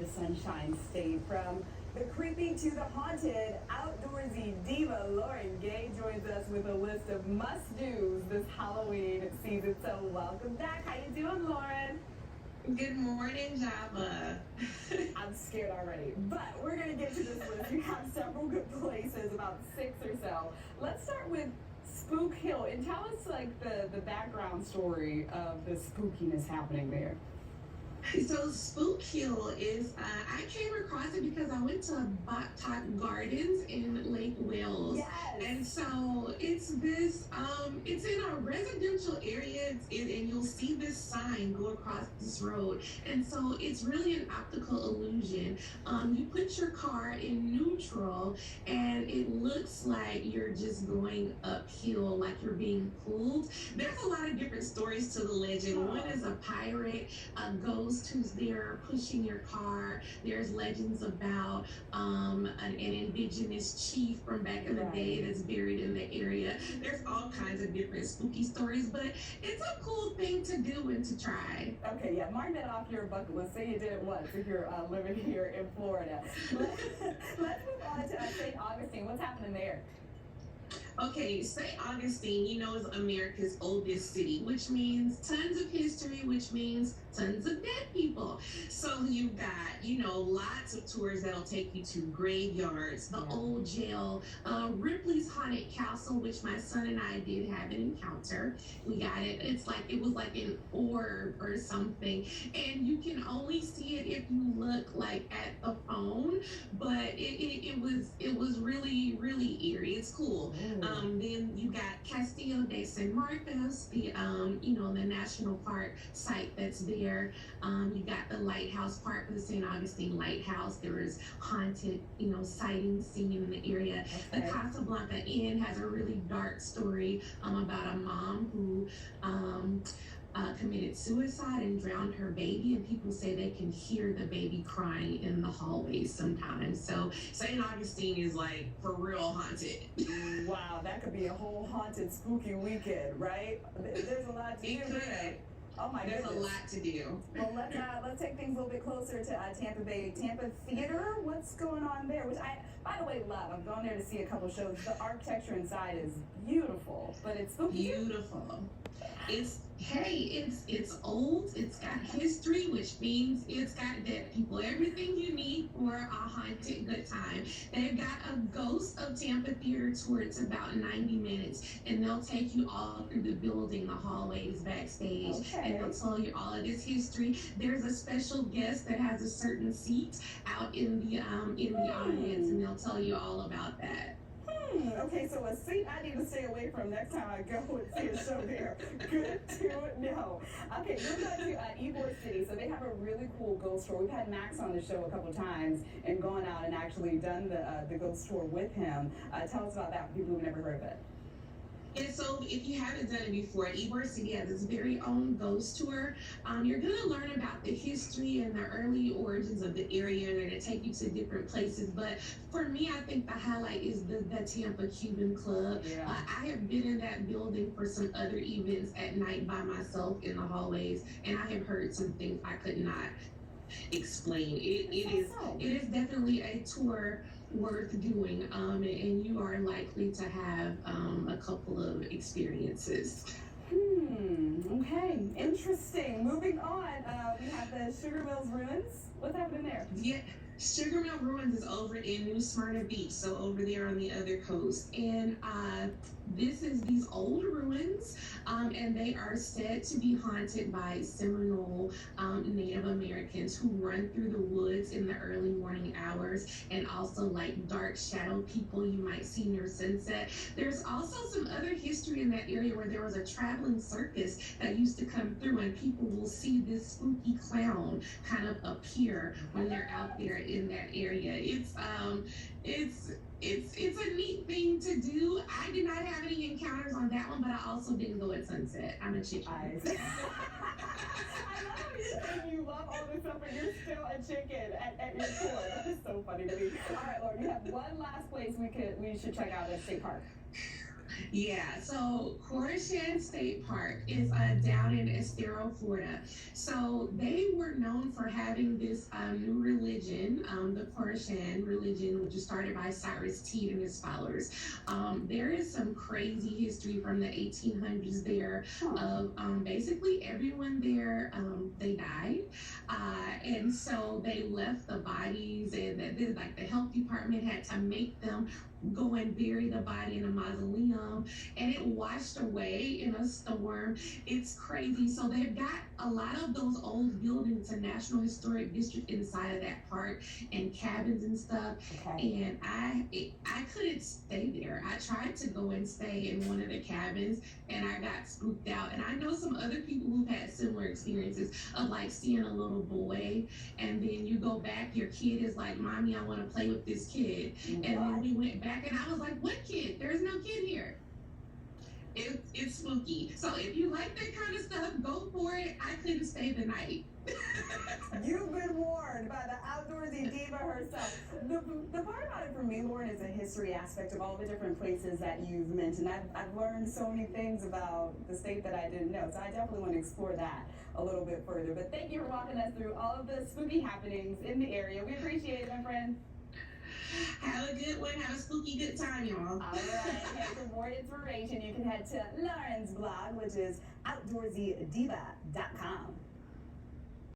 the Sunshine State. From the creepy to the haunted, outdoorsy diva Lauren Gay joins us with a list of must-dos this Halloween season. So welcome back. How you doing, Lauren? Good morning, Java. I'm scared already, but we're going to get to this list. You have several good places, about 6 or so. Let's start with Spook Hill, and tell us like the background story of the spookiness happening there. So Spook Hill is, I came across it because I went to Bottot Gardens in Lake Wales. Yes. And so it's this, it's in a residential area, and you'll see this sign go across this road. And so it's really an optical illusion. You put your car in neutral, and it looks like you're just going uphill, like you're being pulled. There's a lot of different stories to the legend. One is a pirate, a ghost who's there pushing your car. There's legends about an indigenous chief from back in the day that's buried in the area. There's all kinds of different spooky stories, but it's a cool thing to do and to try. Okay, yeah, mark that off your bucket list. Say you did it once if you're living here in Florida. Let's move on to St. Augustine. What's happening there? Okay, St. Augustine, is America's oldest city, which means tons of history, which means tons of dead people. So you've got, lots of tours that'll take you to graveyards, the old jail, Ripley's Haunted Castle, which my son and I did have an encounter. We got it. It was like an orb or something. And you can only see it if you look like at the phone, but it was really, really eerie. It's cool. Then you got Castillo de San Marcos, the national park site that's there. You got the lighthouse part of the St. Augustine Lighthouse. There is haunted, sightings seen in the area. Okay. The Casablanca Inn has a really dark story about a mom who committed suicide and drowned her baby, and people say they can hear the baby crying in the hallways sometimes. So St. Augustine is like for real haunted. Wow, that could be a whole haunted spooky weekend, right? There's a lot to do. It could. Oh my goodness. There's a lot to do. Well, let's take things a little bit closer to Tampa Bay. Tampa Theatre, what's going on there? Which I, by the way, love. I've gone there to see a couple shows. The architecture inside is beautiful, but it's spooky. Beautiful. It's old, it's got history, which means it's got dead people. Everything you need for a haunted good time. They've got a Ghost of Tampa Theater tour. It's about 90 minutes, and they'll take you all through the building, the hallways, backstage, and they'll tell you all of this history. There's a special guest that has a certain seat out in the audience, and they'll tell you all about that. Okay, so a seat I need to stay away from next time I go and see a show there. Good to know. Okay, we're going to Ybor City. So they have a really cool ghost tour. We've had Max on the show a couple times and gone out and actually done the ghost tour with him. Tell us about that for people who've never heard of it. And so if you haven't done it before, Ybor City has its very own ghost tour. You're going to learn about the history and the early origins of the area. They're going to take you to different places. But for me, I think the highlight is the Tampa Cuban Club. Yeah. I have been in that building for some other events at night by myself in the hallways, and I have heard some things I could not explain. It is definitely a tour worth doing, and you are likely to have a couple of experiences. Okay, interesting. Moving on, we have the Sugar Mills Ruins. What's happening there? Yeah, Sugar Mill Ruins is over in New Smyrna Beach, so over there on the other coast. And this is these old ruins, and they are said to be haunted by Seminole Native Americans who run through the woods in the early morning hours, and also like dark shadow people you might see near sunset. There's also some other history in that area where there was a traveling circus that used to come through, and people will see this spooky clown kind of appear when they're out there in that area. It's a neat thing to do. I did not have any encounters on that one, but I also didn't go at sunset. I'm a chicken. I love how you're saying you love all this stuff, but you're still a chicken at your core. That is so funny to me. All right, Lauren, you have one last place we should check out at State Park. Yeah, so Corishan State Park is down in Estero, Florida. So they were known for having this new religion, the Corishan religion, which was started by Cyrus Teed and his followers. There is some crazy history from the 1800s there of basically everyone there, they died. And so they left the bodies, and like the health department had to make them go and bury the body in a mausoleum, and it washed away in a storm. It's crazy. So they've got a lot of those old buildings, a National Historic District inside of that park, and cabins and stuff. Okay. And I couldn't stay there. I tried to go and stay in one of the cabins, and I got spooked out. And I know some other people who've had similar experiences of like seeing a little boy, and then you go back, your kid is like, "Mommy, I want to play with this kid." And then we went back, and I was like, "What kid? There's no kid here." It's spooky. So if you like that kind of stuff, go for it. I couldn't stay the night. You've been warned by the outdoorsy diva herself. The part about it for me, Lauren, is the history aspect of all the different places that you've mentioned. I've learned so many things about the state that I didn't know, so I definitely want to explore that a little bit further. But thank you for walking us through all of the spooky happenings in the area. We appreciate it, my friend. Have a good one. Have a spooky good time, y'all. All right. Okay, for more information, you can head to Lauren's blog, which is outdoorsydiva.com.